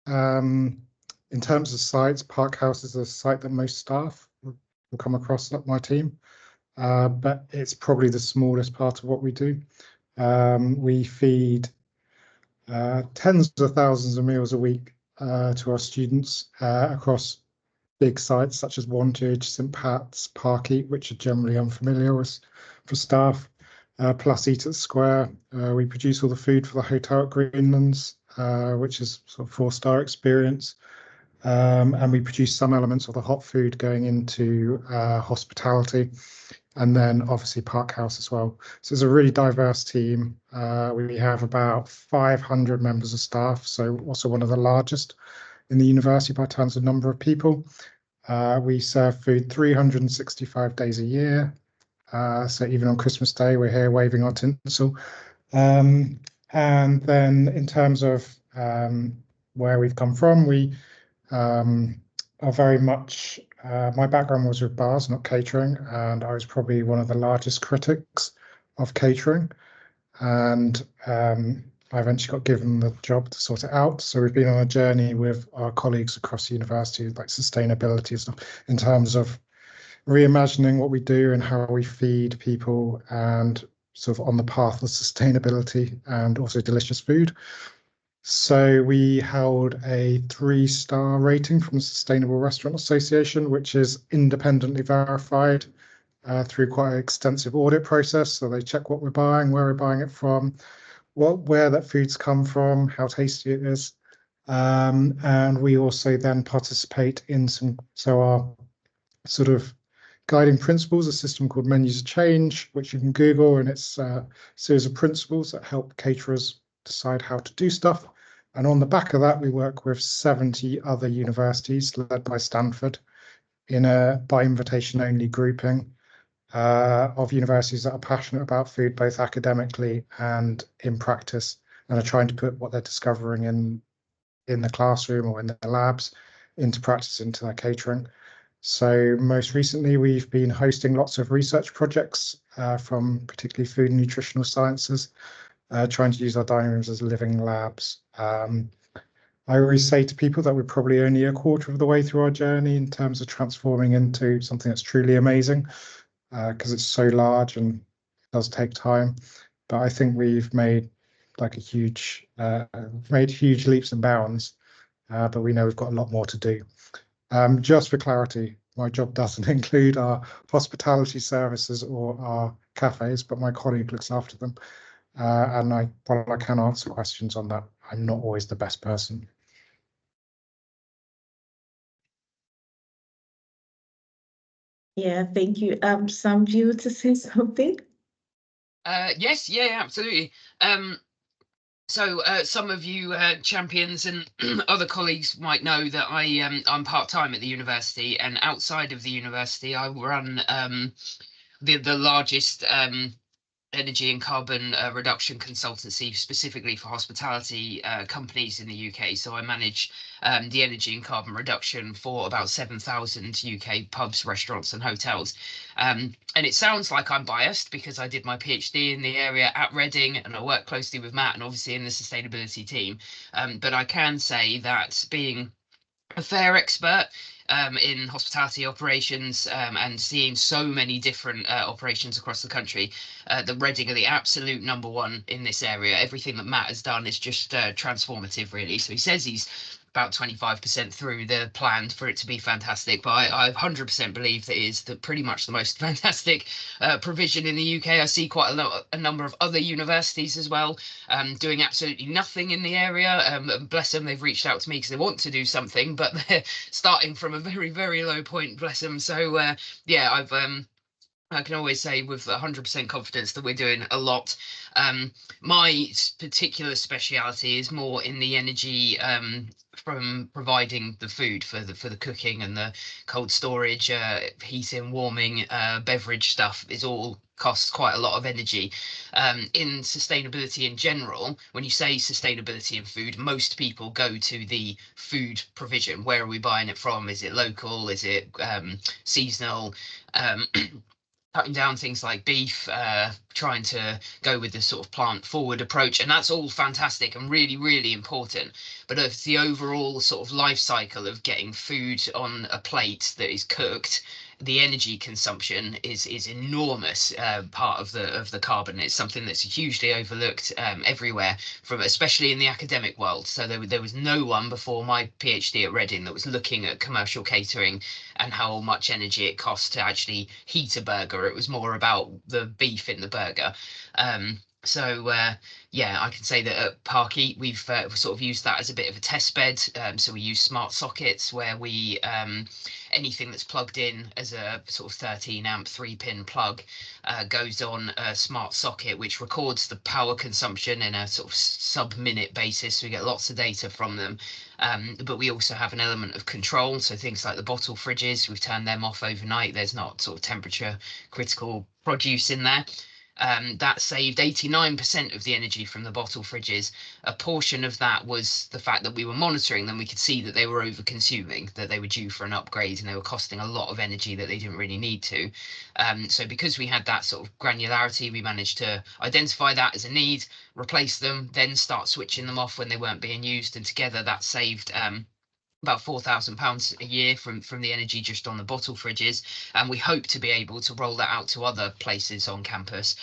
In terms of sites, Park House is a site that most staff will come across at my team, but it's probably the smallest part of what we do. We feed tens of thousands of meals a week to our students across big sites such as Wantage, St Pat's, Parkeat, which are generally unfamiliar with for staff, plus Eat at Square. We produce all the food for the hotel at Greenlands, which is sort of four-star experience. And we produce some elements of the hot food going into hospitality, and then obviously Park House as well. So it's a really diverse team. We have about 500 members of staff, so also one of the largest in the university by terms of number of people. We serve food 365 days a year. So even on Christmas Day, we're here waving our tinsel. And then in terms of where we've come from, we are very much, my background was with bars, not catering, and I was probably one of the largest critics of catering. And I eventually got given the job to sort it out. So we've been on a journey with our colleagues across the university, like sustainability and stuff, in terms of reimagining what we do and how we feed people, and sort of on the path of sustainability and also delicious food. So we held a 3-star rating from the Sustainable Restaurant Association, which is independently verified through quite an extensive audit process. So they check what we're buying, where we're buying it from, where that food's come from, how tasty it is. And we also then participate in so our sort of guiding principles, a system called Menus of Change, which you can Google, and it's a series of principles that help caterers decide how to do stuff. And on the back of that, we work with 70 other universities led by Stanford in a by invitation only grouping of universities that are passionate about food, both academically and in practice, and are trying to put what they're discovering in the classroom or in the labs into practice, into their catering. So most recently, we've been hosting lots of research projects from particularly food and nutritional sciences, trying to use our dining rooms as living labs. I always say to people that we're probably only a quarter of the way through our journey in terms of transforming into something that's truly amazing, because it's so large and does take time. But I think we've made like made huge leaps and bounds, but we know we've got a lot more to do. Just for clarity, my job doesn't include our hospitality services or our cafes, but my colleague looks after them. And while I can answer questions on that, I'm not always the best person. Yeah, thank you. Sam, do you want to say something? Yes, yeah, absolutely. So some of you champions and other colleagues might know that I'm part-time at the university, and outside of the university, I run the largest energy and carbon reduction consultancy specifically for hospitality companies in the UK. So I manage the energy and carbon reduction for about 7,000 UK pubs, restaurants, and hotels. And it sounds like I'm biased because I did my PhD in the area at Reading and I work closely with Matt and obviously in the sustainability team. But I can say that being a fair expert in hospitality operations and seeing so many different operations across the country. The Reading are the absolute number 1 in this area. Everything that Matt has done is just transformative, really. So he says he's about 25% through the plan for it to be fantastic, but I 100% believe that it is pretty much the most fantastic provision in the UK. I see quite a number of other universities as well doing absolutely nothing in the area. Bless them, they've reached out to me because they want to do something, but they're starting from a very, very low point, bless them. So yeah, I can always say with 100% confidence that we're doing a lot. My particular speciality is more in the energy from providing the food for the cooking and the cold storage, heating, warming, beverage stuff is all costs quite a lot of energy. In sustainability in general, when you say sustainability in food, most people go to the food provision. Where are we buying it from? Is it local? Is it seasonal? cutting down things like beef, trying to go with the sort of plant forward approach, and that's all fantastic and really, really important. But it's the overall sort of life cycle of getting food on a plate that is cooked. The energy consumption is enormous, part of the carbon. It's something that's hugely overlooked everywhere, from especially in the academic world. So there was no one before my PhD at Reading that was looking at commercial catering and how much energy it costs to actually heat a burger. It was more about the beef in the burger. So yeah, I can say that at Park Eat we've sort of used that as a bit of a test bed. So we use smart sockets where we anything that's plugged in as a sort of 13 amp 3-pin plug goes on a smart socket which records the power consumption in a sort of sub-minute basis. So we get lots of data from them. But we also have an element of control. So things like the bottle fridges, we've turned them off overnight. There's not sort of temperature critical produce in there. That saved 89% of the energy from the bottle fridges. A portion of that was the fact that we were monitoring them. We could see that they were over consuming, that they were due for an upgrade, and they were costing a lot of energy that they didn't really need to. So because we had that sort of granularity, we managed to identify that as a need, replace them, then start switching them off when they weren't being used. And together that saved about £4,000 a year from the energy just on the bottle fridges, and we hope to be able to roll that out to other places on campus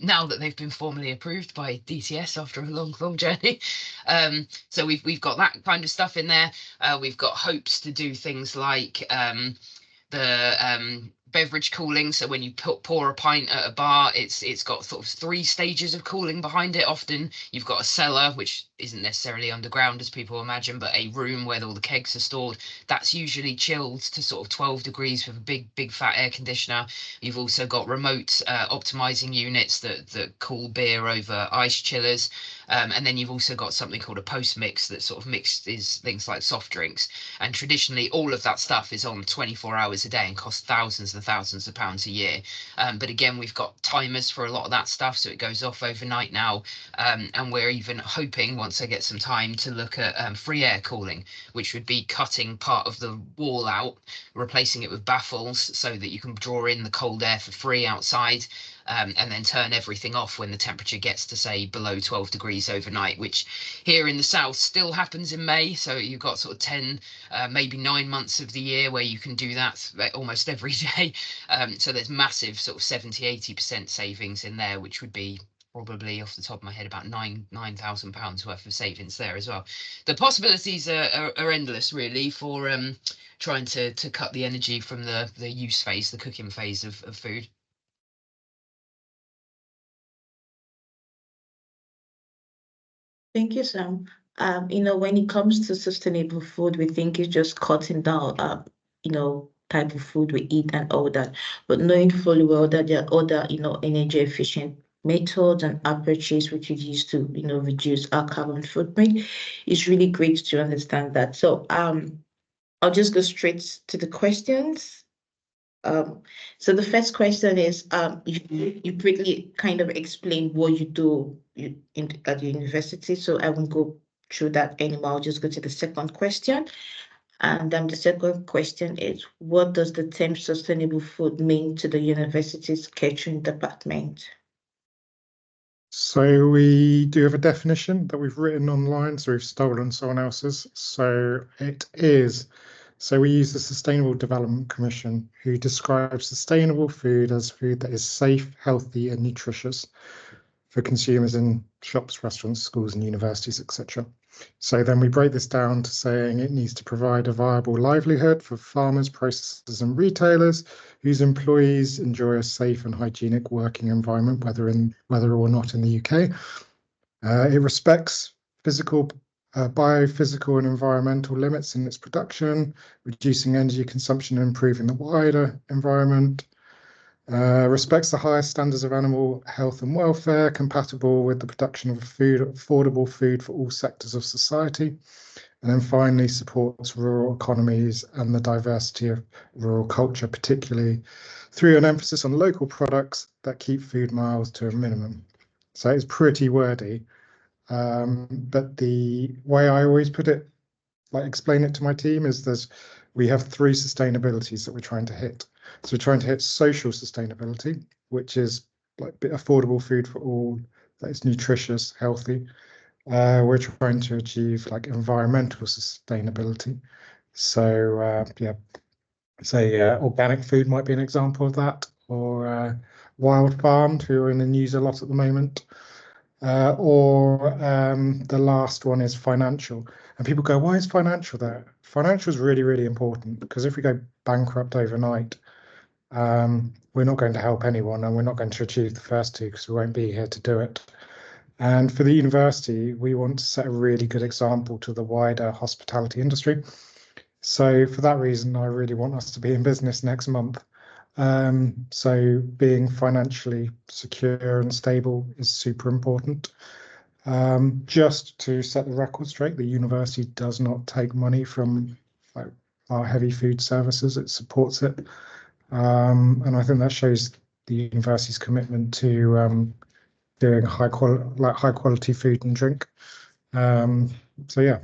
now that they've been formally approved by DTS after a long journey. So we've got that kind of stuff in there. We've got hopes to do things like the beverage cooling. So when you pour a pint at a bar, it's got sort of 3 stages of cooling behind it. Often you've got a cellar, which isn't necessarily underground as people imagine, but a room where all the kegs are stored. That's usually chilled to sort of 12 degrees with a big fat air conditioner. You've also got remote optimizing units that cool beer over ice chillers. And then you've also got something called a post mix that sort of mixes things like soft drinks. And traditionally, all of that stuff is on 24 hours a day and costs thousands and thousands of pounds a year. But again, we've got timers for a lot of that stuff, so it goes off overnight now. And we're even hoping, once I get some time, to look at free air cooling, which would be cutting part of the wall out, replacing it with baffles so that you can draw in the cold air for free outside. And then turn everything off when the temperature gets to, say, below 12 degrees overnight, which here in the south still happens in May. So you've got sort of 10, maybe 9 months of the year where you can do that almost every day. So there's massive sort of 70–80% savings in there, which would be probably off the top of my head about £9,000 worth of savings there as well. The possibilities are endless, really, for trying to cut the energy from the use phase, the cooking phase of food. Thank you, Sam. When it comes to sustainable food, we think it's just cutting down, type of food we eat and all that. But knowing fully well that there are other, energy efficient methods and approaches which is used to, reduce our carbon footprint, it's really great to understand that. So, I'll just go straight to the questions. So the first question is, you briefly kind of explained what you do at the university, so I won't go through that anymore. I'll just go to the second question. And the second question is, what does the term sustainable food mean to the university's catering department? So we do have a definition that we've written online, so we've stolen someone else's. So it is, so we use the Sustainable Development Commission, who describes sustainable food as food that is safe, healthy, and nutritious for consumers in shops, restaurants, schools, and universities, etc. So then we break this down to saying it needs to provide a viable livelihood for farmers, processors, and retailers whose employees enjoy a safe and hygienic working environment, whether or not in the UK. It respects physical, biophysical, and environmental limits in its production, reducing energy consumption and improving the wider environment. Respects the highest standards of animal health and welfare, compatible with the production of affordable food for all sectors of society. And then finally, supports rural economies and the diversity of rural culture, particularly through an emphasis on local products that keep food miles to a minimum. So it's pretty wordy, but the way I always put it, explain it to my team, is we have 3 sustainabilities that we're trying to hit. So we're trying to hit social sustainability, which is like affordable food for all, that is nutritious, healthy. We're trying to achieve like environmental sustainability. So yeah, say organic food might be an example of that, or wild farmed, who are in the news a lot at the moment. Or the last one is financial. And people go, why is financial there? Financial is really, really important, because if we go bankrupt overnight, we're not going to help anyone, and we're not going to achieve the first two because we won't be here to do it. And for the university, we want to set a really good example to the wider hospitality industry. So for that reason, I really want us to be in business next month. So being financially secure and stable is super important. Just to set the record straight, the university does not take money from like, our heavy food services. It supports it. And I think that shows the university's commitment to doing high quality food and drink. So yeah.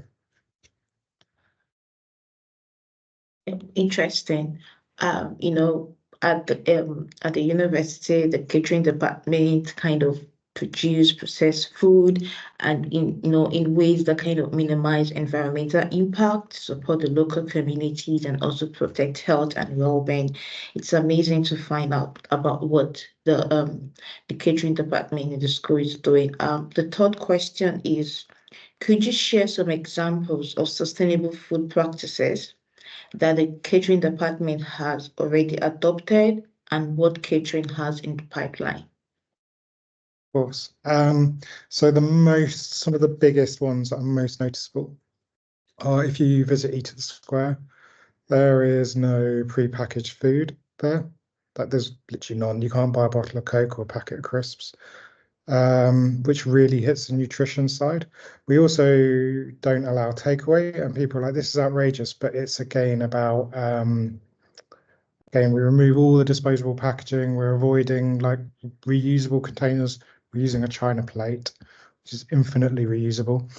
Interesting. You know, at the university, the catering department kind of process food, and in ways that kind of minimize environmental impact, support the local communities, and also protect health and well-being. It's amazing to find out about what the catering department in the school is doing. The third question is, could you share some examples of sustainable food practices that the catering department has already adopted, and what catering has in the pipeline? Of course. So some of the biggest ones that are most noticeable are if you visit Eat at the Square, there is no pre-packaged food there. Like there's literally none. You can't buy a bottle of Coke or a packet of crisps, which really hits the nutrition side. We also don't allow takeaway, and people are like, this is outrageous, but it's again about again, we remove all the disposable packaging. We're avoiding like reusable containers. We're using a China plate, which is infinitely reusable.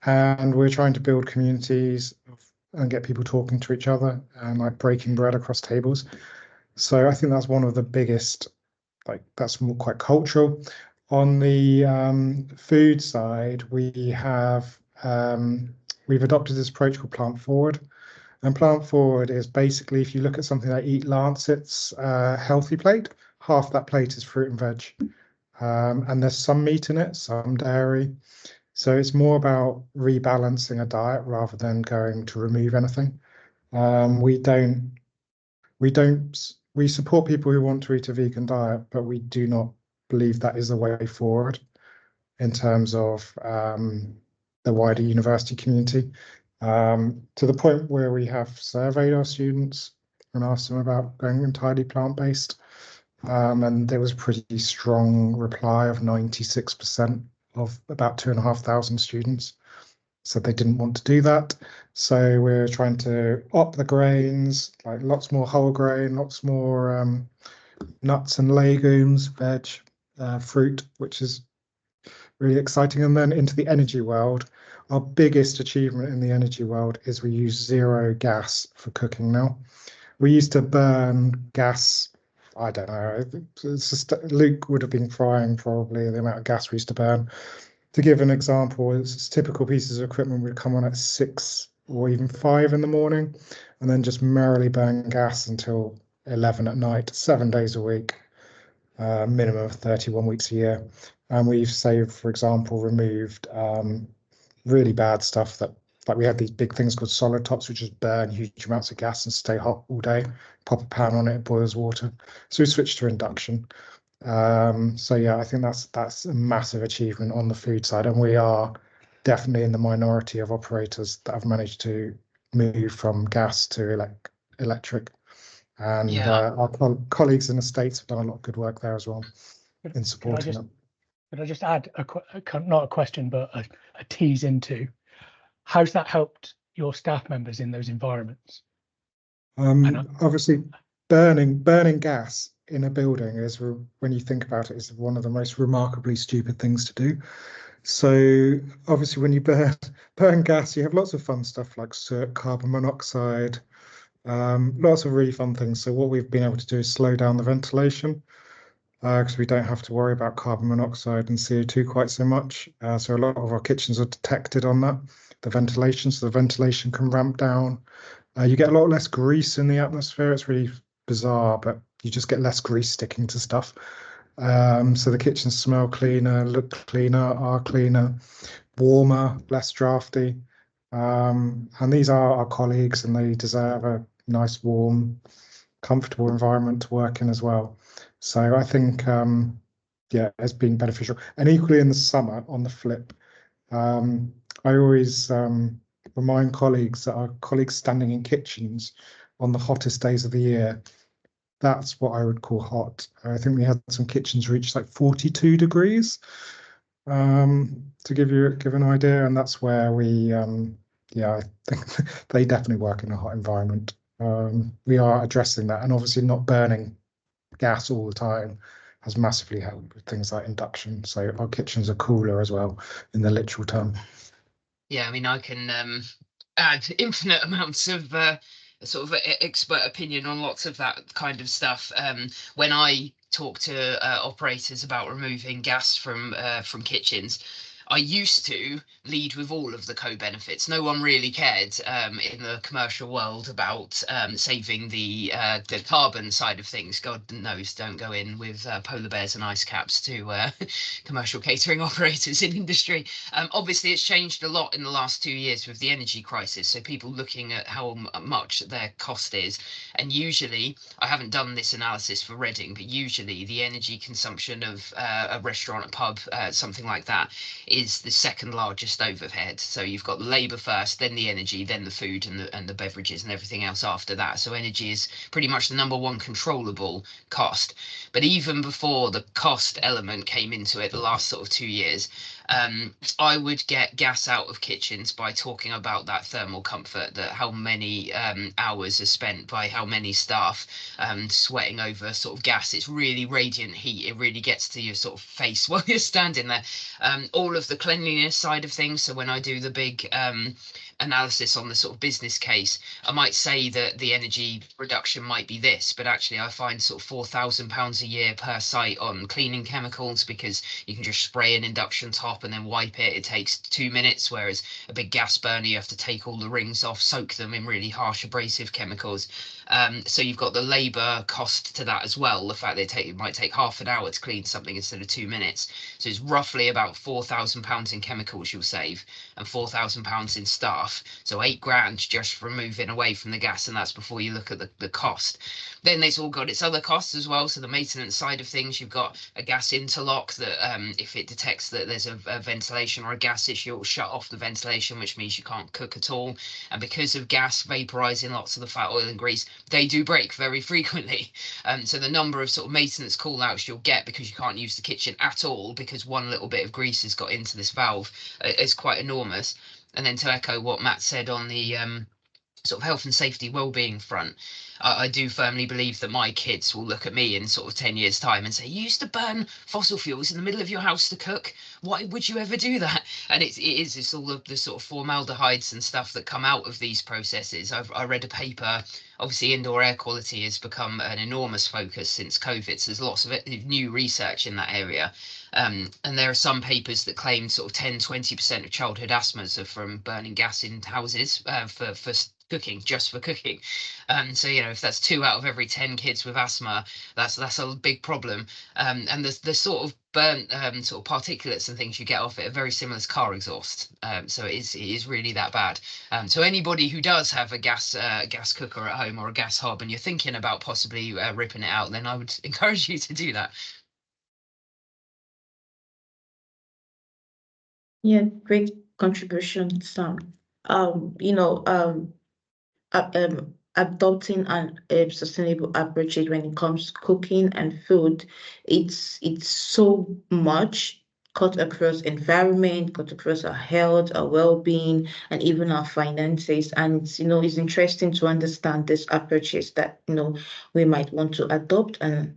And we're trying to build communities and get people talking to each other and like breaking bread across tables. So I think that's one of the biggest, like that's more quite cultural. On the food side, we've adopted this approach called Plant Forward. And Plant Forward is basically, if you look at something like Eat Lancet's healthy plate, half that plate is fruit and veg. And there's some meat in it, some dairy. So it's more about rebalancing a diet rather than going to remove anything. We support people who want to eat a vegan diet, but we do not believe that is the way forward in terms of the wider university community. To the point where we have surveyed our students and asked them about going entirely plant-based. And there was a pretty strong reply of 96% of about 2,500 students said they didn't want to do that. So we're trying to up the grains, like lots more whole grain, lots more nuts and legumes, veg, fruit, which is really exciting. And then into the energy world, our biggest achievement in the energy world is we use zero gas for cooking now. We used to burn gas. I don't know. It's just, Luke would have been crying probably the amount of gas we used to burn. To give an example, it's typical pieces of equipment would come on at 6 or even 5 in the morning, and then just merrily burn gas until 11 at night, 7 days a week, minimum of 31 weeks a year. And we've saved, for example, removed really bad stuff that, like we had these big things called solid tops, which just burn huge amounts of gas and stay hot all day. Pop a pan on it, it boils water. So we switched to induction. So yeah, I think that's a massive achievement on the food side, and we are definitely in the minority of operators that have managed to move from gas to electric. And our colleagues in the States have done a lot of good work there as well in supporting them. Could I just add not a question, but a tease into how's that helped your staff members in those environments? Obviously, burning gas in a building is, when you think about it, is one of the most remarkably stupid things to do. So obviously, when you burn gas, you have lots of fun stuff like soot, carbon monoxide, Lots of really fun things. So what we've been able to do is slow down the ventilation because we don't have to worry about carbon monoxide and CO2 quite so much. So a lot of our kitchens are detected on that, the ventilation, so the ventilation can ramp down. You get a lot less grease in the atmosphere. It's really bizarre, but you just get less grease sticking to stuff. So the kitchens smell cleaner, look cleaner, are cleaner, warmer, less drafty. And these are our colleagues, and they deserve a nice, warm, comfortable environment to work in as well. So I think, yeah, it's been beneficial. And equally in the summer, on the flip, I always remind colleagues that our colleagues standing in kitchens on the hottest days of the year, that's what I would call hot. I think we had some kitchens reach like 42 degrees, to give an idea, and that's where we, yeah, I think they definitely work in a hot environment. We are addressing that, and obviously not burning gas all the time has massively helped with things like induction. So our kitchens are cooler as well, in the literal term. Yeah, I mean, I can add infinite amounts of sort of expert opinion on lots of that kind of stuff. When I talk to operators about removing gas from kitchens, I used to lead with all of the co-benefits. No one really cared in the commercial world about saving the carbon side of things. God knows, don't go in with polar bears and ice caps to commercial catering operators in industry. Obviously, it's changed a lot in the last 2 years with the energy crisis. So people looking at how much their cost is, and usually, I haven't done this analysis for Reading, but usually the energy consumption of a restaurant, a pub, something like that, is the second largest overhead. So you've got the labour first, then the energy, then the food and the beverages and everything else after that. So energy is pretty much the number one controllable cost. But even before the cost element came into it, the last sort of 2 years, I would get gas out of kitchens by talking about that thermal comfort, that how many hours are spent by how many staff sweating over sort of gas. It's really radiant heat. It really gets to your sort of face while you're standing there. All of the cleanliness side of things. So when I do the big analysis on the sort of business case, I might say that the energy reduction might be this, but actually I find sort of £4,000 a year per site on cleaning chemicals, because you can just spray an induction top and then wipe it. It takes 2 minutes, whereas a big gas burner, you have to take all the rings off, soak them in really harsh abrasive chemicals. So you've got the labour cost to that as well. The fact that it might take half an hour to clean something instead of 2 minutes. So it's roughly about £4,000 in chemicals you'll save, and £4,000 in staff. So 8 grand just from moving away from the gas, and that's before you look at the cost. Then it's all got its other costs as well. So the maintenance side of things, you've got a gas interlock that if it detects that there's a ventilation or a gas issue, it will shut off the ventilation, which means you can't cook at all. And because of gas vaporizing lots of the fat, oil and grease, they do break very frequently. So the number of sort of maintenance call outs you'll get because you can't use the kitchen at all because one little bit of grease has got into this valve is quite enormous. And then to echo what Matt said on the sort of health and safety well-being front, I do firmly believe that my kids will look at me in sort of 10 years time and say, you used to burn fossil fuels in the middle of your house to cook, why would you ever do that? And it's all of the sort of formaldehydes and stuff that come out of these processes. I read a paper, obviously indoor air quality has become an enormous focus since COVID, so there's lots of new research in that area. And there are some papers that claim sort of 10-20% of childhood asthmas are from burning gas in houses for cooking, just for cooking. So if that's 2 out of every 10 kids with asthma, that's a big problem. And the sort of burnt sort of particulates and things you get off it are very similar to car exhaust. So it is really that bad. So anybody who does have a gas cooker at home or a gas hob and you're thinking about possibly ripping it out, then I would encourage you to do that. Yeah, great contribution, Sam. Adopting a sustainable approaches when it comes to cooking and food, it's so much cut across environment, cut across our health, our well-being, and even our finances. And it's interesting to understand these approaches that we might want to adopt and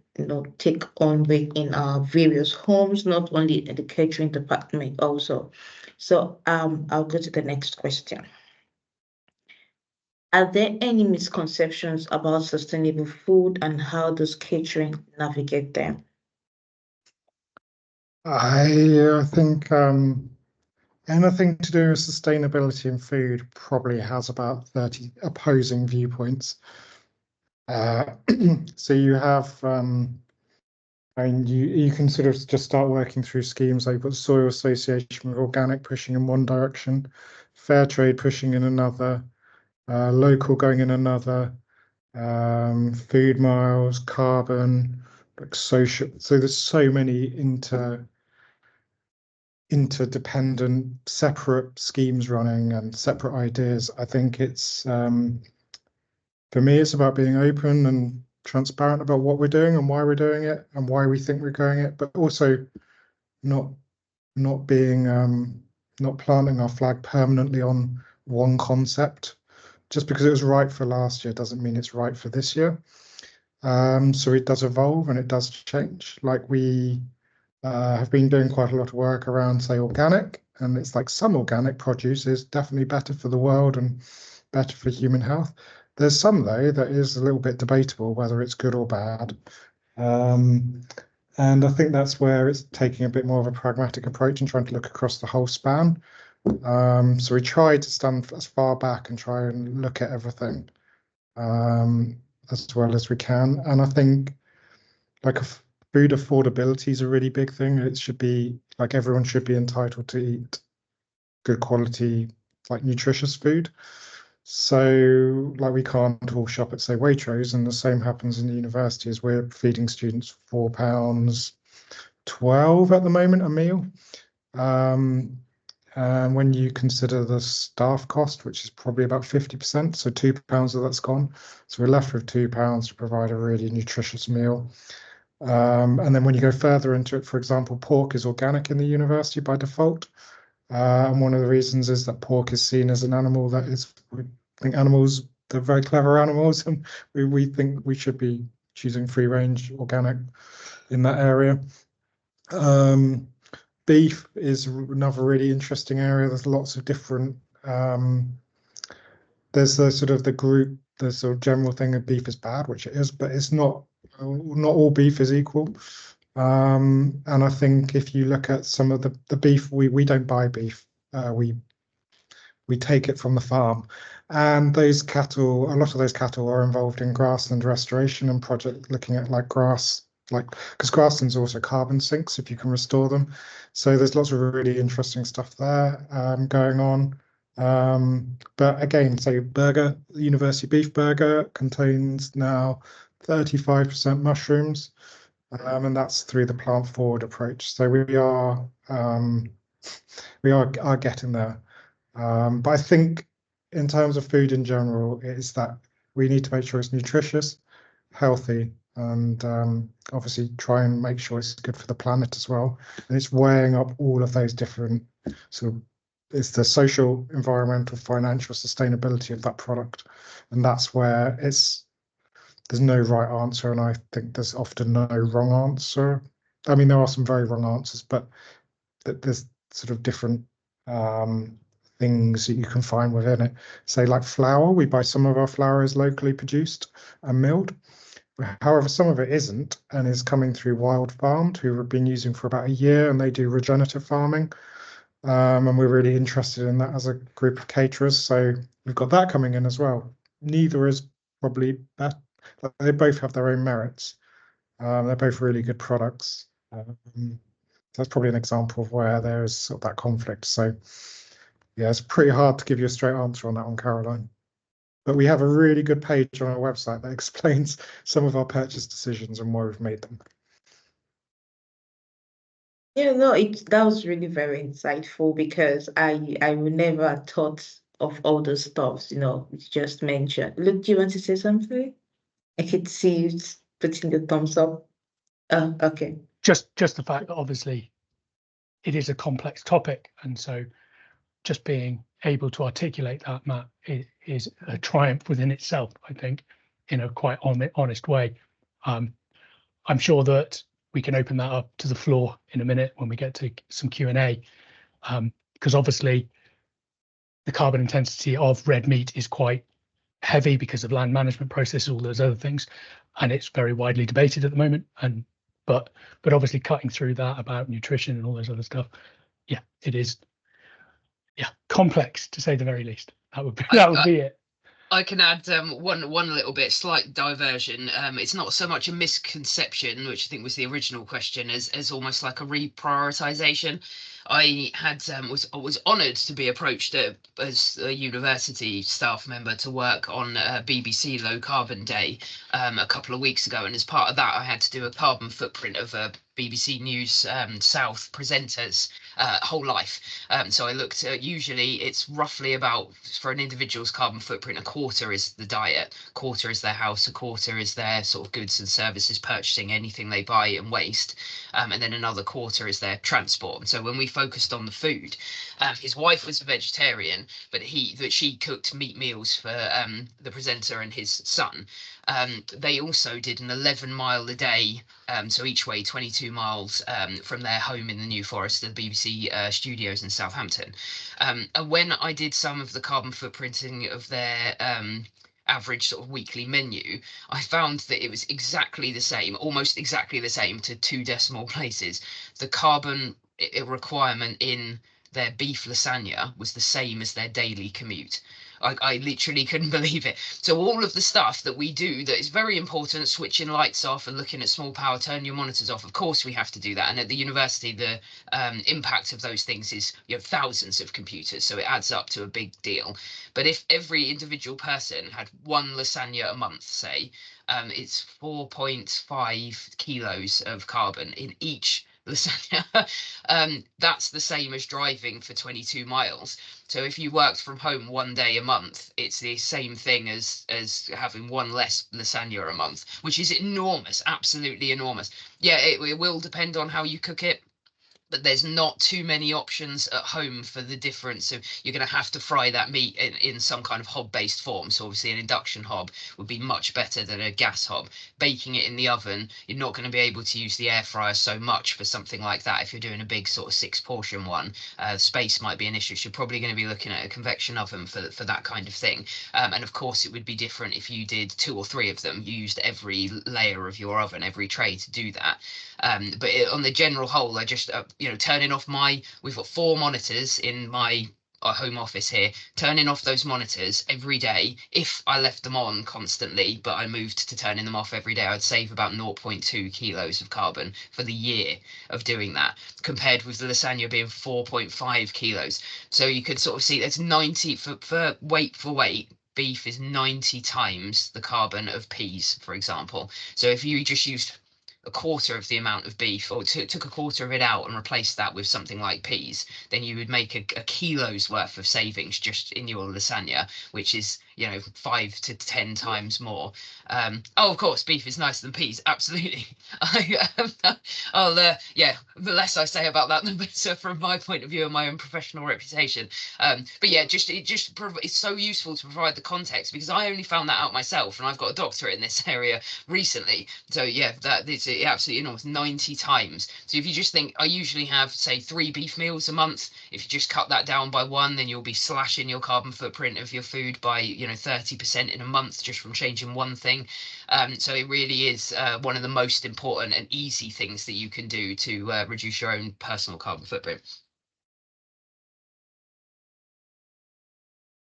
take on within our various homes, not only in the catering department also. So I'll go to the next question. Are there any misconceptions about sustainable food, and how does catering navigate them? I think anything to do with sustainability in food probably has about 30 opposing viewpoints. So you have, and you can sort of just start working through schemes like with Soil Association with organic pushing in one direction, fair trade pushing in another, local going in another, food miles, carbon, like social. So there's so many interdependent, separate schemes running and separate ideas. I think it's for me, it's about being open and transparent about what we're doing and why we're doing it and why we think we're doing it, but also not not being not planting our flag permanently on one concept. Just because it was right for last year doesn't mean it's right for this year. So it does evolve and it does change. Like we have been doing quite a lot of work around, say, organic, and it's like some organic produce is definitely better for the world and better for human health. There's some, though, that is a little bit debatable whether it's good or bad. And I think that's where it's taking a bit more of a pragmatic approach and trying to look across the whole span. So we try to stand as far back and try and look at everything as well as we can. And I think like food affordability is a really big thing. It should be like everyone should be entitled to eat good quality, like nutritious food. So like we can't all shop at, say, Waitrose, and the same happens in the universities. We're feeding students £4.12 at the moment a meal. And when you consider the staff cost, which is probably about 50%, so £2 of that's gone. So we're left with £2 to provide a really nutritious meal. And then when you go further into it, for example, pork is organic in the university by default. And one of the reasons is that pork is seen as an animal that is, we think animals, they're very clever animals, and we think we should be choosing free range organic in that area. Beef is another really interesting area. There's lots of different, there's the sort of the sort of general thing of beef is bad, which it is, but it's not all beef is equal. And I think if you look at some of the beef, we don't buy beef. We take it from the farm, and those cattle, a lot of those cattle are involved in grassland restoration and project looking at like grass, like because grasslands also carbon sinks if you can restore them. So there's lots of really interesting stuff there going on. But again, so burger, the University Beef Burger contains now 35% mushrooms, and that's through the plant forward approach. So we are getting there. But I think in terms of food in general, it is that we need to make sure it's nutritious, healthy, and obviously try and make sure it's good for the planet as well. And it's weighing up all of those different sort of, it's the social, environmental, financial sustainability of that product. And that's where there's no right answer. And I think there's often no wrong answer. I mean, there are some very wrong answers, but there's sort of different things that you can find within it. Say like flour, we buy some of our flour is locally produced and milled. However, some of it isn't and is coming through Wild Farmed, who have been using for about a year, and they do regenerative farming. And we're really interested in that as a group of caterers. So we've got that coming in as well. Neither is probably bad. They both have their own merits. They're both really good products. That's probably an example of where there is sort of that conflict. So yeah, it's pretty hard to give you a straight answer on that one, Caroline. But we have a really good page on our website that explains some of our purchase decisions and why we've made them. Yeah, no, that was really very insightful, because I would never have thought of all those stuffs, you just mentioned. Look, do you want to say something? I could see you putting the thumbs up. Oh, okay. Just the fact that obviously it is a complex topic, and so just being able to articulate that, Matt, is a triumph within itself, I think, in a quite honest way. I'm sure that we can open that up to the floor in a minute when we get to some Q&A, because obviously the carbon intensity of red meat is quite heavy because of land management processes, all those other things, and it's very widely debated at the moment. And but obviously cutting through that about nutrition and all those other stuff, yeah, it is, yeah, complex to say the very least. That would be it. I can add one little bit, slight diversion. It's not so much a misconception, which I think was the original question, as almost like a reprioritization. I had was honoured to be approached as a university staff member to work on BBC Low Carbon Day a couple of weeks ago, and as part of that, I had to do a carbon footprint of a BBC News South presenter's whole life. So I looked at, usually it's roughly about, for an individual's carbon footprint, a quarter is the diet, a quarter is their house, a quarter is their sort of goods and services purchasing, anything they buy and waste, and then another quarter is their transport. And so when we focused on the food, his wife was a vegetarian, but she cooked meat meals for the presenter and his son. They also did an 11-mile a day, so each way 22 miles from their home in the New Forest to the BBC studios in Southampton. And when I did some of the carbon footprinting of their average sort of weekly menu, I found that it was exactly the same, almost exactly the same to 2 decimal places. The carbon requirement in their beef lasagna was the same as their daily commute. I literally couldn't believe it. So all of the stuff that we do that is very important, switching lights off and looking at small power, turn your monitors off, of course we have to do that. And at the university, the impact of those things is, you know, thousands of computers, so it adds up to a big deal. But if every individual person had 1 lasagna a month, say, it's 4.5 kilos of carbon in each lasagna. That's the same as driving for 22 miles. So if you worked from home 1 day a month, it's the same thing as having 1 less lasagna a month, which is enormous, absolutely enormous. Yeah, it will depend on how you cook it, but there's not too many options at home for the difference. So you're going to have to fry that meat in some kind of hob-based form. So obviously an induction hob would be much better than a gas hob. Baking it in the oven, you're not going to be able to use the air fryer so much for something like that. If you're doing a big sort of 6-portion one, space might be an issue. So you're probably going to be looking at a convection oven for that kind of thing. And of course, it would be different if you did 2 or 3 of them. You used every layer of your oven, every tray to do that. But on the general whole, I just turning off we've got 4 monitors in my home office here, turning off those monitors every day. If I left them on constantly, but I moved to turning them off every day, I'd save about 0.2 kilos of carbon for the year of doing that, compared with the lasagna being 4.5 kilos. So you could sort of see that's 90 for weight. Beef is 90 times the carbon of peas, for example. So if you just used a quarter of the amount of beef, or took a quarter of it out and replaced that with something like peas, then you would make a kilo's worth of savings just in your lasagna, which is 5 to 10 times more. Of course, beef is nicer than peas, absolutely. The less I say about that, the better from my point of view and my own professional reputation. But yeah, it's so useful to provide the context, because I only found that out myself, and I've got a doctorate in this area recently. So yeah, that is absolutely enormous, 90 times. So if you just think, I usually have, say, 3 beef meals a month. If you just cut that down by 1, then you'll be slashing your carbon footprint of your food by 30% in a month just from changing 1 thing. So it really is one of the most important and easy things that you can do to reduce your own personal carbon footprint.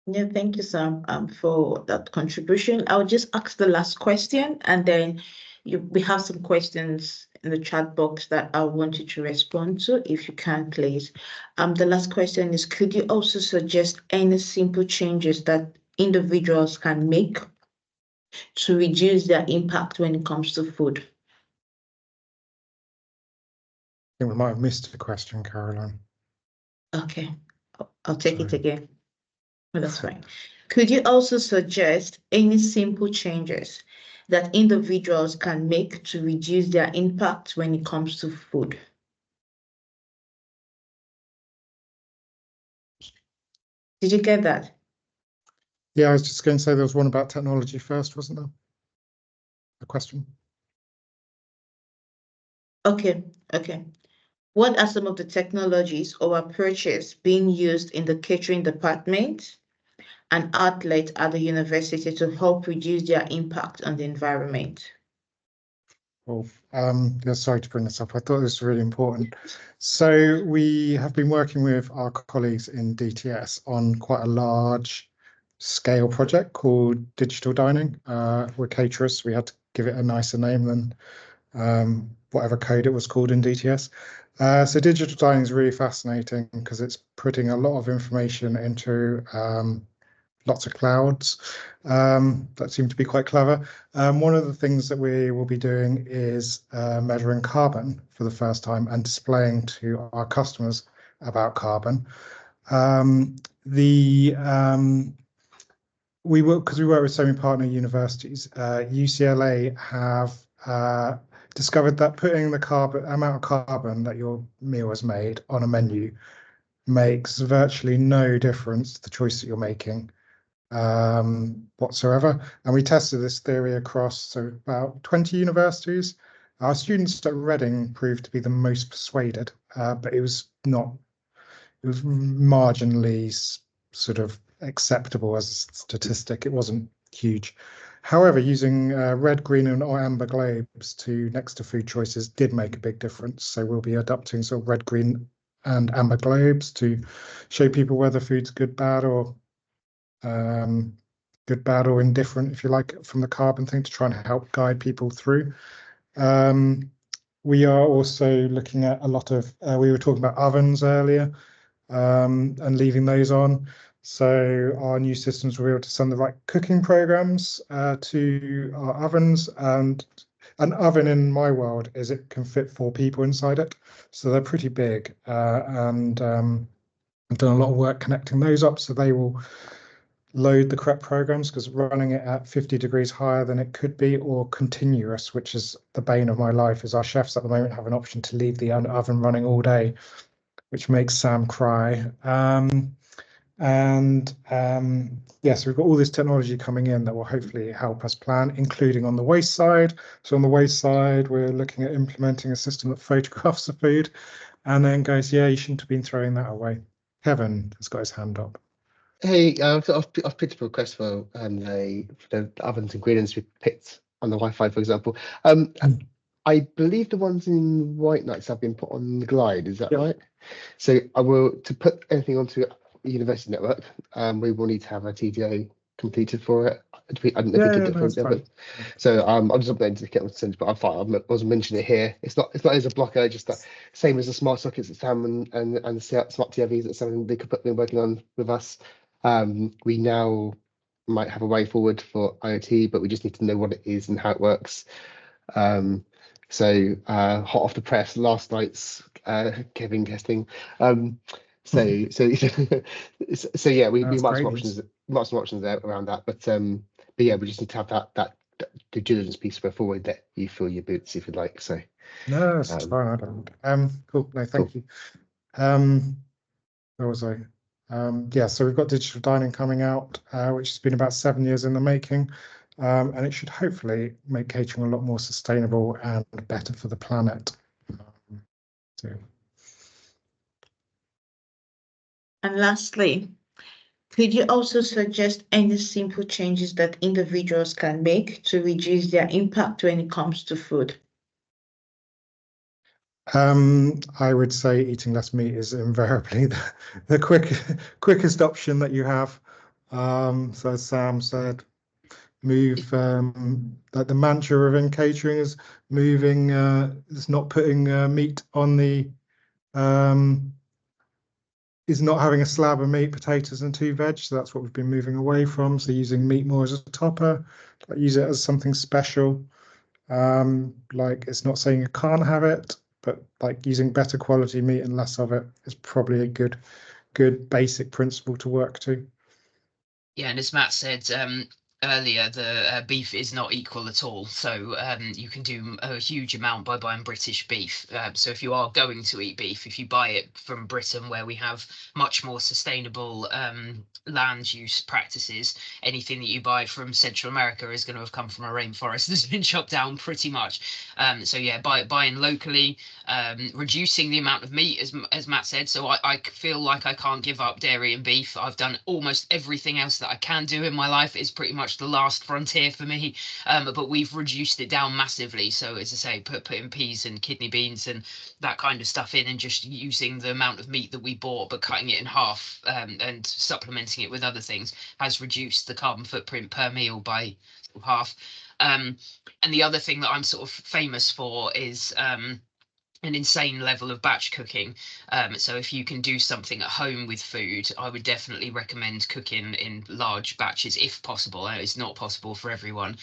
Yeah, thank you, Sam, for that contribution. I'll just ask the last question, and then we have some questions in the chat box that I want you to respond to, if you can, please. The last question is, could you also suggest any simple changes that individuals can make to reduce their impact when it comes to food? I think we might have missed the question, Caroline. Okay, I'll take it again. Well, that's fine. Could you also suggest any simple changes that individuals can make to reduce their impact when it comes to food? Did you get that? Yeah, I was just going to say there was one about technology first, wasn't there? A question. Okay. What are some of the technologies or approaches being used in the catering department an outlet at the university to help reduce their impact on the environment? Well, yeah, sorry to bring this up. I thought this was really important. So we have been working with our colleagues in DTS on quite a large scale project called Digital Dining. We're caterers, so we had to give it a nicer name than whatever code it was called in DTS. So digital dining is really fascinating because it's putting a lot of information into lots of clouds that seem to be quite clever. One of the things that we will be doing is measuring carbon for the first time and displaying to our customers about carbon. We work with so many partner universities. UCLA have discovered that putting the amount of carbon that your meal has made on a menu makes virtually no difference to the choice that you're making whatsoever. And we tested this theory across about 20 universities. Our students at Reading proved to be the most persuaded, but it was marginally sort of acceptable as a statistic. It wasn't huge. However, using red, green, and or amber globes next to food choices did make a big difference. So we'll be adopting sort of red, green, and amber globes to show people whether food's good, bad, or indifferent, if you like, from the carbon thing to try and help guide people through. We are also looking at a lot of, we were talking about ovens earlier, and leaving those on. So our new systems will be able to send the right cooking programs to our ovens. And an oven in my world is it can fit 4 people inside it. So they're pretty big. And I've done a lot of work connecting those up so they will load the correct programs, because running it at 50 degrees higher than it could be, or continuous, which is the bane of my life, is our chefs at the moment have an option to leave the oven running all day, which makes Sam cry. Yes, we've got all this technology coming in that will hopefully help us plan, including on the waste side. So on the waste side, we're looking at implementing a system that photographs the food and then goes, yeah, you shouldn't have been throwing that away. Kevin has got his hand up. Hey, I've picked up a request for the ovens and ingredients we picked on the Wi-Fi, for example. I believe the ones in White Knights have been put on the Glide. Is that right? So to put anything onto the university network, we will need to have a TDO completed for it. I don't know if we did it for so I'm just updating to get on sense, but I wasn't mentioning it here. It's not as a blocker, just that same as the smart sockets that Sam and the smart TVs that Sam they could been working on with us. We now might have a way forward for IoT, but we just need to know what it is and how it works. So hot off the press, last night's Kevin testing. So yeah, we might have some options there around that, but yeah, we just need to have that due diligence piece before we let you fill your boots, if you'd like. So no, that's fine. I don't. Cool. No, thank you. Where was I? Yeah, so we've got digital dining coming out, which has been about 7 years in the making, and it should hopefully make catering a lot more sustainable and better for the planet. And lastly, could you also suggest any simple changes that individuals can make to reduce their impact when it comes to food? I would say eating less meat is invariably the quickest option that you have. So as Sam said, move like the mantra of in catering is moving, is not putting meat on the is not having a slab of meat, potatoes, and 2 veg. So that's what we've been moving away from. So using meat more as a topper, like use it as something special. Like it's not saying you can't have it, but like using better quality meat and less of it is probably a good basic principle to work to. Yeah, and as Matt said, earlier, the beef is not equal at all. So you can do a huge amount by buying British beef. So if you are going to eat beef, if you buy it from Britain, where we have much more sustainable land use practices, anything that you buy from Central America is going to have come from a rainforest that's been chopped down pretty much. So yeah, buying locally, reducing the amount of meat, as Matt said. So I feel like I can't give up dairy and beef. I've done almost everything else that I can do in my life. Is pretty much the last frontier for me, but we've reduced it down massively. So as I say, putting peas and kidney beans and that kind of stuff in, and just using the amount of meat that we bought but cutting it in half, and supplementing it with other things, has reduced the carbon footprint per meal by half. And the other thing that I'm sort of famous for is an insane level of batch cooking. So if you can do something at home with food, I would definitely recommend cooking in large batches if possible. It's not possible for everyone,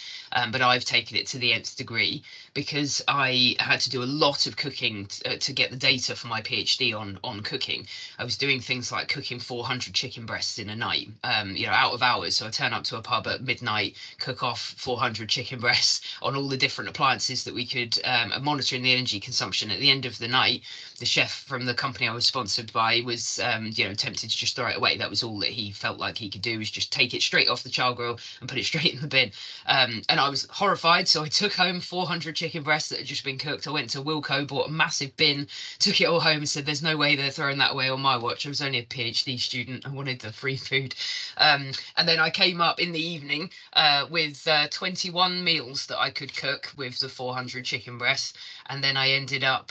but I've taken it to the nth degree because I had to do a lot of cooking to get the data for my PhD on cooking. I was doing things like cooking 400 chicken breasts in a night, out of hours. So I turn up to a pub at midnight, cook off 400 chicken breasts on all the different appliances that we could, monitoring the energy consumption. At the end of the night, the chef from the company I was sponsored by was tempted to just throw it away. That was all that he felt like he could do, was just take it straight off the char grill and put it straight in the bin. And I was horrified, so I took home 400 chicken breasts that had just been cooked. I went to Wilko, bought a massive bin, took it all home and said, there's no way they're throwing that away on my watch. I was only a PhD student. I wanted the free food. And then I came up in the evening with 21 meals that I could cook with the 400 chicken breasts. And then I ended up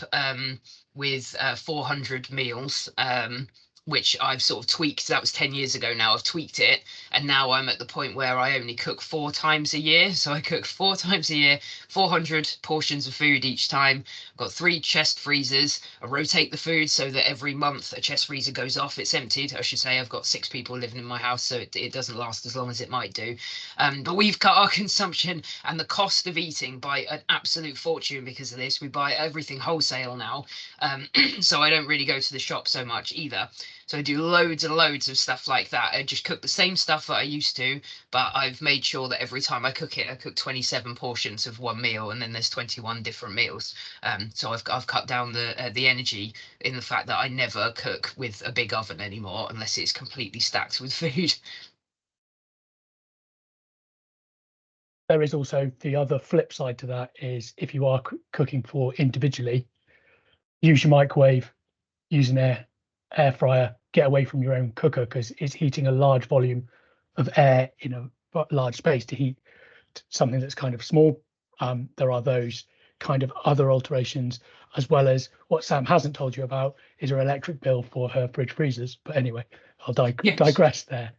with 400 meals, which I've sort of tweaked. That was 10 years ago now. I've tweaked it, and now I'm at the point where I only cook 4 times a year. So I cook 4 times a year, 400 portions of food each time. I've got 3 chest freezers. I rotate the food so that every month a chest freezer goes off. It's emptied, I should say. I've got 6 people living in my house, so it doesn't last as long as it might do. But we've cut our consumption and the cost of eating by an absolute fortune because of this. We buy everything wholesale now, so I don't really go to the shop so much either. So I do loads and loads of stuff like that. I just cook the same stuff that I used to, but I've made sure that every time I cook it, I cook 27 portions of one meal, and then there's 21 different meals. So I've cut down the energy in the fact that I never cook with a big oven anymore unless it's completely stacked with food. There is also the other flip side to that, is if you are cooking for individually, use your microwave, use an air fryer, get away from your own cooker, because it's heating a large volume of air in a large space to heat something that's kind of small. There are those kind of other alterations, as well as what Sam hasn't told you about is her electric bill for her fridge freezers. But anyway, I'll digress there.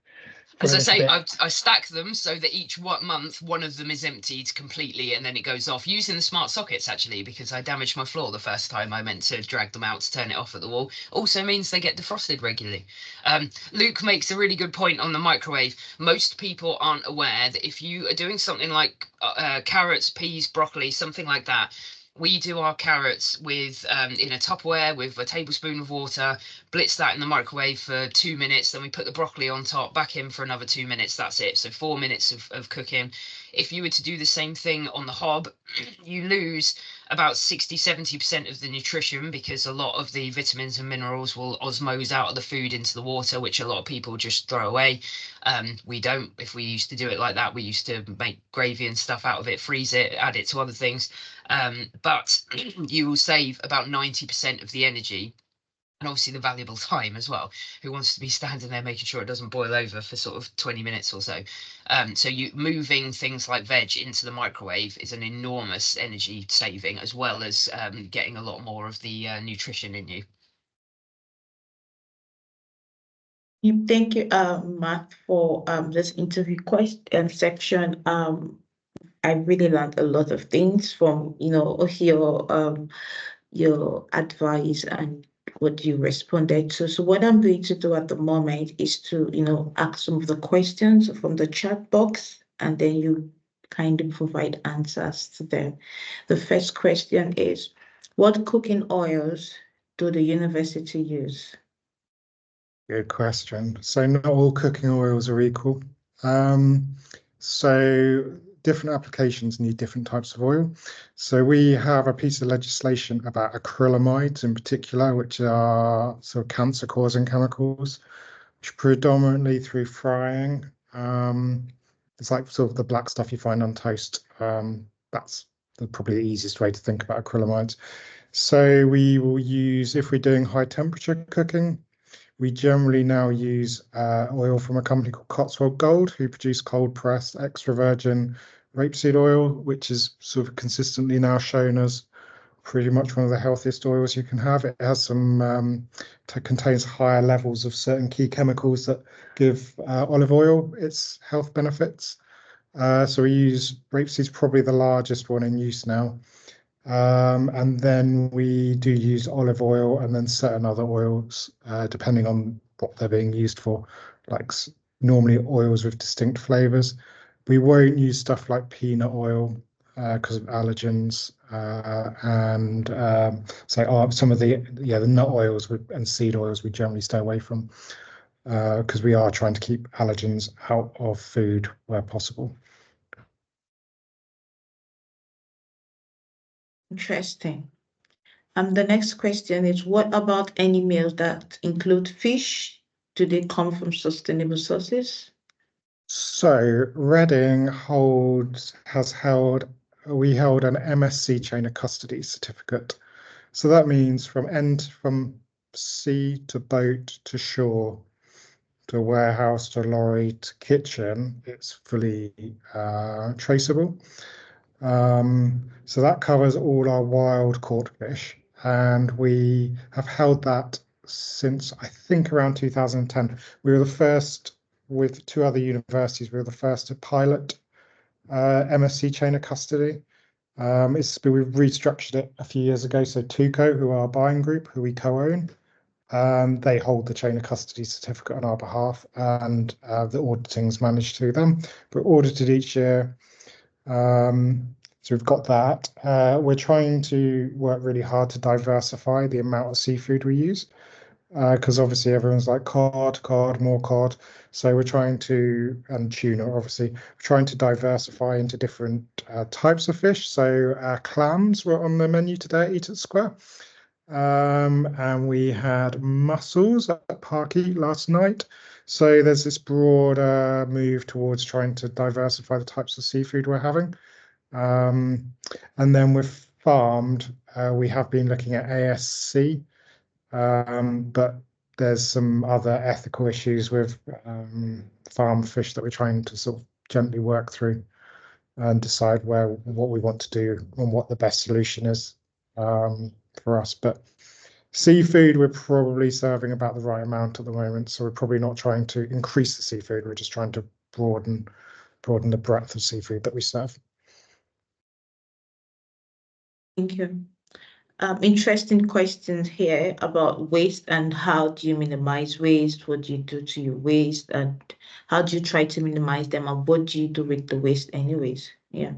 As I say, I stack them so that each month one of them is emptied completely, and then it goes off using the smart sockets, actually, because I damaged my floor the first time I meant to drag them out to turn it off at the wall. Also means they get defrosted regularly. Luke makes a really good point on the microwave. Most people aren't aware that if you are doing something like carrots, peas, broccoli, something like that, we do our carrots with in a Tupperware with a tablespoon of water, blitz that in the microwave for 2 minutes, then we put the broccoli on top, back in for another 2 minutes. That's it. So 4 minutes of cooking. If you were to do the same thing on the hob, you lose about 60-70% of the nutrition, because a lot of the vitamins and minerals will osmose out of the food into the water, which a lot of people just throw away. We don't. If we used to do it like that, we used to make gravy and stuff out of it, freeze it, add it to other things. But you will save about 90% of the energy, and obviously the valuable time as well. Who wants to be standing there making sure it doesn't boil over for sort of 20 minutes or so? So you moving things like veg into the microwave is an enormous energy saving, as well as getting a lot more of the nutrition in you. Thank you, Matt, for this interview section. I really learned a lot of things from your advice and what you responded to. So what I'm going to do at the moment is to ask some of the questions from the chat box, and then you kindly provide answers to them. The first question is, what cooking oils do the university use? Good question. So not all cooking oils are equal. So different applications need different types of oil. So we have a piece of legislation about acrylamides in particular, which are sort of cancer-causing chemicals, which predominantly through frying. It's like sort of the black stuff you find on toast. That's probably the easiest way to think about acrylamides. So we will use, if we're doing high temperature cooking, we generally now use oil from a company called Cotswold Gold, who produce cold pressed extra virgin rapeseed oil, which is sort of consistently now shown as pretty much one of the healthiest oils you can have. It has some contains higher levels of certain key chemicals that give olive oil its health benefits. So we use rapeseed, probably the largest one in use now. And then we do use olive oil and then certain other oils, depending on what they're being used for, like normally oils with distinct flavors. We won't use stuff like peanut oil because of allergens, and so some of the nut oils and seed oils we generally stay away from because we are trying to keep allergens out of food where possible. Interesting. The next question is, what about any meals that include fish? Do they come from sustainable sources? So Reading we held an MSc chain of custody certificate. So that means from sea to boat to shore to warehouse to lorry to kitchen, it's fully traceable. So that covers all our wild caught fish, and we have held that since I think around 2010. We were the first, with two other universities, we were the first to pilot MSc chain of custody. We've restructured it a few years ago. So Tuco, who are our buying group, who we co-own, they hold the chain of custody certificate on our behalf, and the auditing's managed through them. We're audited each year. So we've got that. We're trying to work really hard to diversify the amount of seafood we use, because obviously everyone's like cod, more cod. So we're trying to, and tuna, obviously, we're trying to diversify into different types of fish. So clams were on the menu today at Eat at Square. And we had mussels at Park Eat last night. So there's this broader move towards trying to diversify the types of seafood we're having. And then with farmed, we have been looking at ASC, but there's some other ethical issues with farmed fish that we're trying to sort of gently work through and decide what we want to do and what the best solution is for us. But seafood, we're probably serving about the right amount at the moment, so we're probably not trying to increase the seafood. We're just trying to broaden the breadth of seafood that we serve. Thank you. Interesting questions here about waste and how do you minimize waste? What do you do to your waste? And how do you try to minimize them? And what do you do with the waste anyways? Yeah.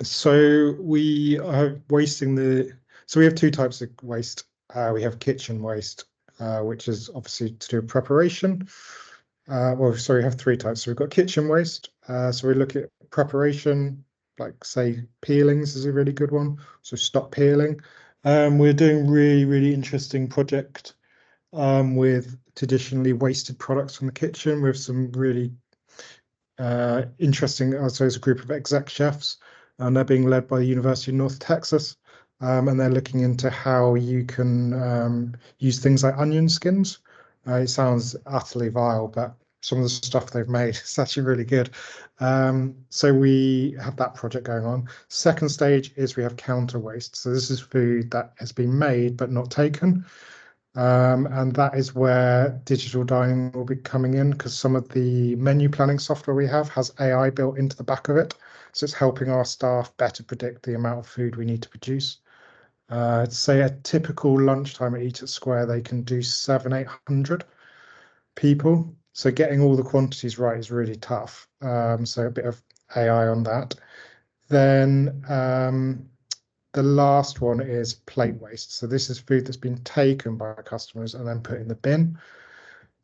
So we are so we have two types of waste. We have kitchen waste, which is obviously to do with preparation. We have three types. So we've got kitchen waste. So we look at preparation, like say peelings is a really good one. So stop peeling. We're doing really interesting project with traditionally wasted products from the kitchen with some really interesting. So it's a group of exec chefs, and they're being led by the University of North Texas. And they're looking into how you can use things like onion skins. It sounds utterly vile, but some of the stuff they've made is actually really good. So we have that project going on. Second stage is we have counter waste. So this is food that has been made but not taken. And that is where digital dining will be coming in, because some of the menu planning software we have has AI built into the back of it. So it's helping our staff better predict the amount of food we need to produce. Say a typical lunchtime at Eat at Square, they can do 700-800 people. So getting all the quantities right is really tough. So a bit of AI on that. Then the last one is plate waste. So this is food that's been taken by customers and then put in the bin.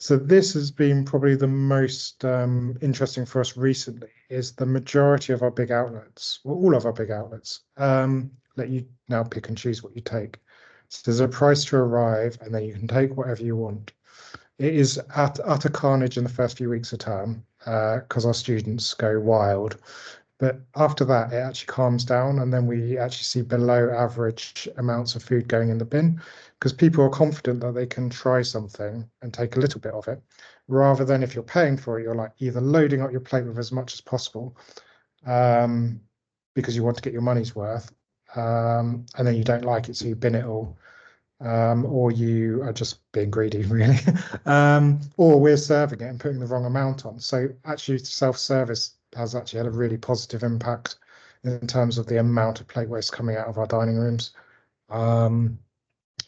So this has been probably the most interesting for us recently, is the majority of our big outlets, well, all of our big outlets, let you now pick and choose what you take. So there's a price to arrive, and then you can take whatever you want. It is utter carnage in the first few weeks of term because our students go wild. But after that, it actually calms down, and then we actually see below average amounts of food going in the bin because people are confident that they can try something and take a little bit of it, rather than if you're paying for it, you're like either loading up your plate with as much as possible because you want to get your money's worth, and then you don't like it, so you bin it all. Or you are just being greedy, really. Or we're serving it and putting the wrong amount on. So actually, self-service has actually had a really positive impact in terms of the amount of plate waste coming out of our dining rooms.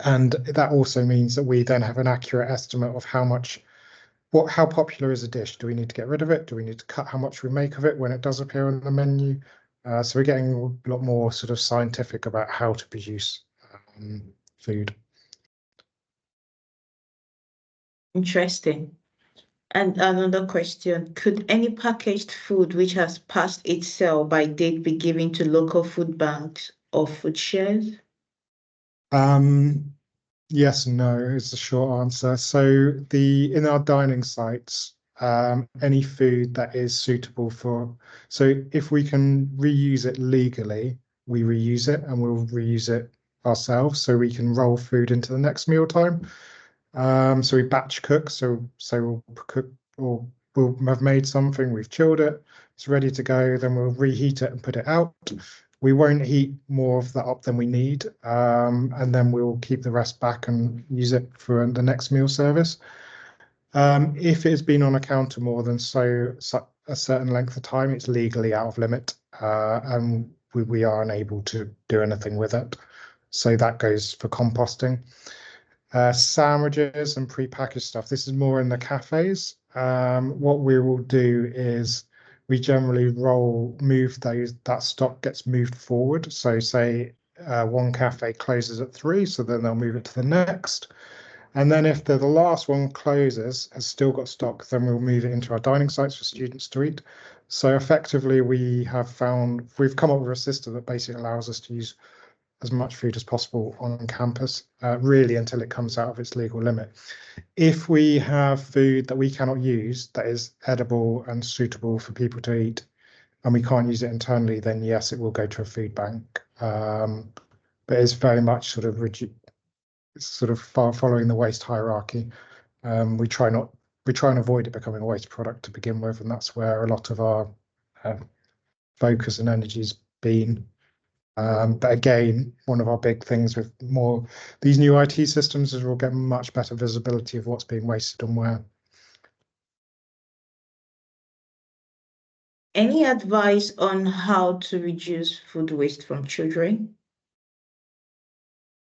And that also means that we then have an accurate estimate of how popular is a dish. Do we need to get rid of it? Do we need to cut how much we make of it when it does appear on the menu? So we're getting a lot more sort of scientific about how to produce food. Interesting. And another question, could any packaged food which has passed its sell by date be given to local food banks or food shares? Yes and no is the short answer. So in our dining sites, any food that is suitable so if we can reuse it legally, we reuse it, and we'll reuse it ourselves so we can roll food into the next mealtime. So we batch cook, so we'll cook, or we'll have made something, we've chilled it, it's ready to go, then we'll reheat it and put it out. We won't heat more of that up than we need, and then we'll keep the rest back and use it for the next meal service. If it has been on a counter more than a certain length of time, it's legally out of limit, and we are unable to do anything with it. So that goes for composting. Sandwiches and prepackaged stuff. This is more in the cafes. What we will do is we generally move that stock gets moved forward. So say one cafe closes at 3, so then they'll move it to the next. And then if the last one closes, has still got stock, then we'll move it into our dining sites for students to eat. So effectively, we've come up with a system that basically allows us to use as much food as possible on campus, really until it comes out of its legal limit. If we have food that we cannot use that is edible and suitable for people to eat, and we can't use it internally, then yes, it will go to a food bank. But it's very much sort of following the waste hierarchy. We try and avoid it becoming a waste product to begin with, and that's where a lot of our focus and energy's been. But again, one of our big things with these new IT systems is we'll get much better visibility of what's being wasted and where. Any advice on how to reduce food waste from children?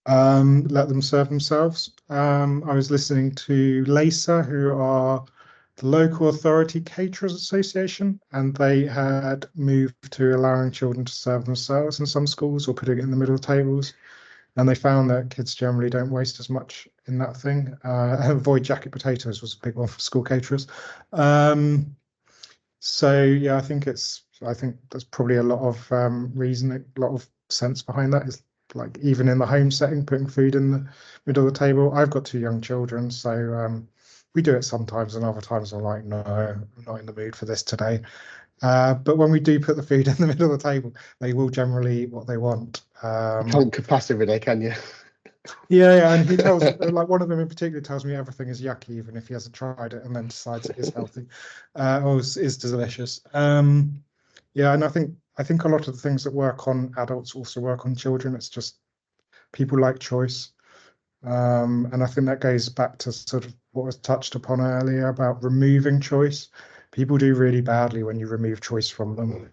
Let them serve themselves. I was listening to LASA, who are the Local Authority Caterers Association, and they had moved to allowing children to serve themselves in some schools or putting it in the middle tables. And they found that kids generally don't waste as much in that thing. Avoid jacket potatoes was a big one for school caterers. So yeah, I think there's probably a lot of reason, a lot of sense behind that. Is like even in the home setting, putting food in the middle of the table. I've got 2 young children, so we do it sometimes, and other times I'm like, no, I'm not in the mood for this today. But when we do put the food in the middle of the table, they will generally eat what they want. You can't cook pasta every day, can you? Yeah, and he tells like one of them in particular tells me everything is yucky, even if he hasn't tried it, and then decides it is healthy, or is delicious. Yeah, and I think a lot of the things that work on adults also work on children. It's just people like choice, and I think that goes back to sort of what was touched upon earlier about removing choice. People do really badly when you remove choice from them.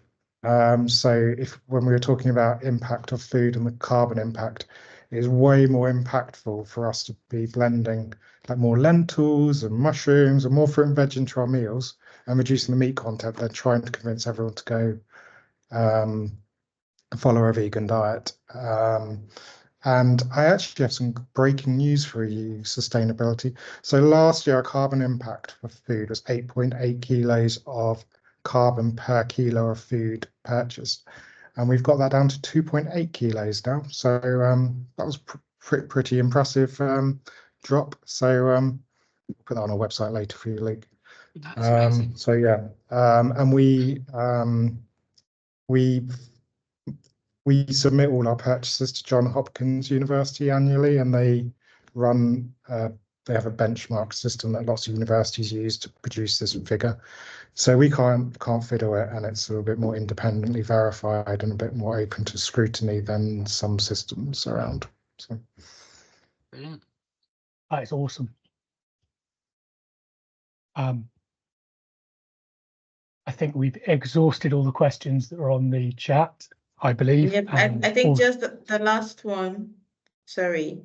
So when we were talking about impact of food and the carbon impact, it is way more impactful for us to be blending like more lentils and mushrooms and more fruit and veg into our meals and reducing the meat content than trying to convince everyone to go follow a vegan diet. And I actually have some breaking news for you, sustainability. So last year, our carbon impact for food was 8.8 kilos of carbon per kilo of food purchased. And we've got that down to 2.8 kilos now. So that was pretty impressive drop. So put that on our website later for you, Luke. That's amazing. So yeah, and we submit all our purchases to Johns Hopkins University annually, and they run they have a benchmark system that lots of universities use to produce this figure. So we can't fiddle it, and it's a little bit more independently verified and a bit more open to scrutiny than some systems around. So Brilliant. That is awesome. I think we've exhausted all the questions that are on the chat, I believe. Yep, I think just the last one. Sorry,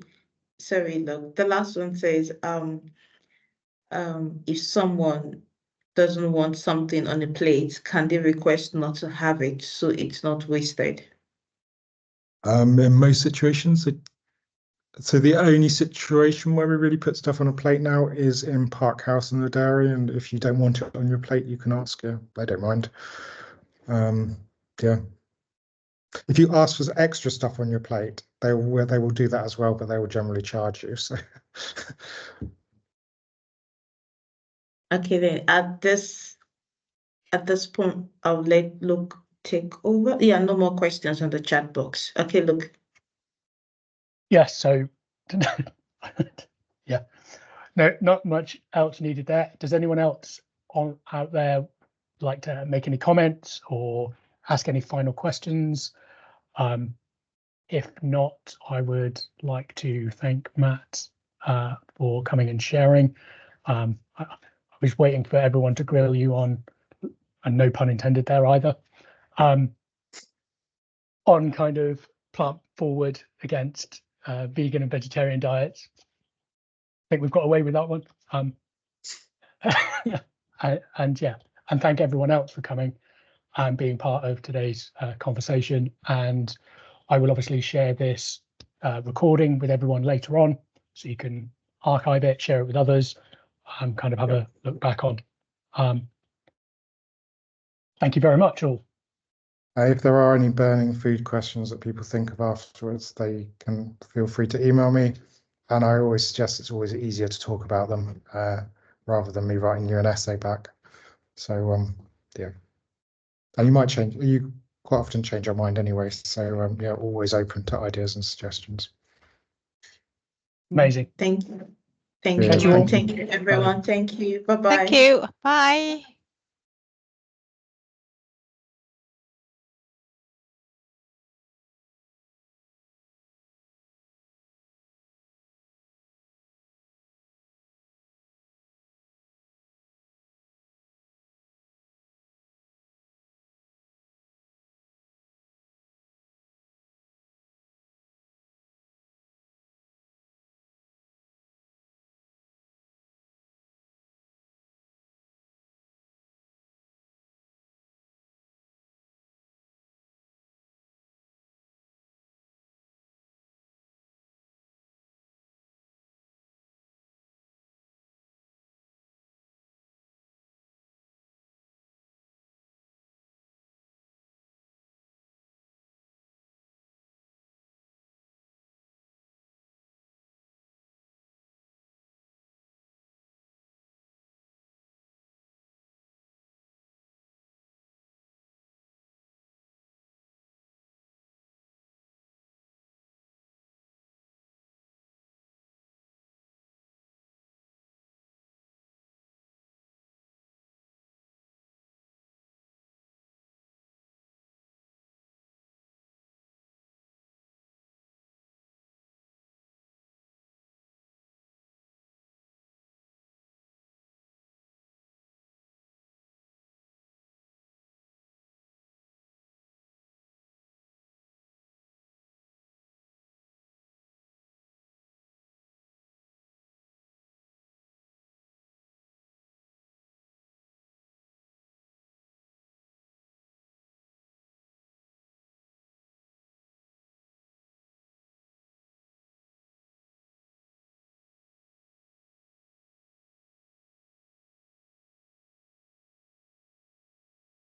look, the last one says, if someone doesn't want something on a plate, can they request not to have it so it's not wasted? in most situations, so the only situation where we really put stuff on a plate now is in Park House and the Dairy, and if you don't want it on your plate, you can ask. Yeah, they don't mind. Yeah, if you ask for extra stuff on your plate, they will do that as well, but they will generally charge you. So Okay, then at this point, I'll let Luke take over. Yeah, no more questions on the chat box. Okay, Luke. Yes, so yeah, no, not much else needed there. Does anyone else out there like to make any comments or ask any final questions? If not, I would like to thank Matt for coming and sharing. I was waiting for everyone to grill you on, and no pun intended there either, on kind of plant forward against vegan and vegetarian diets. I think we've got away with that one. And yeah, and thank everyone else for coming and being part of today's conversation. And I will obviously share this recording with everyone later on, so you can archive it, share it with others, and kind of have a look back on. Thank you very much, all. if there are any burning food questions that people think of afterwards, they can feel free to email me. And I always suggest it's always easier to talk about them rather than me writing you an essay back. So yeah, and you quite often change your mind anyway. So yeah, always open to ideas and suggestions. Amazing. Thank you. Thank you. you all. Thank you, everyone. Thank you. Bye-bye. Thank you. Bye.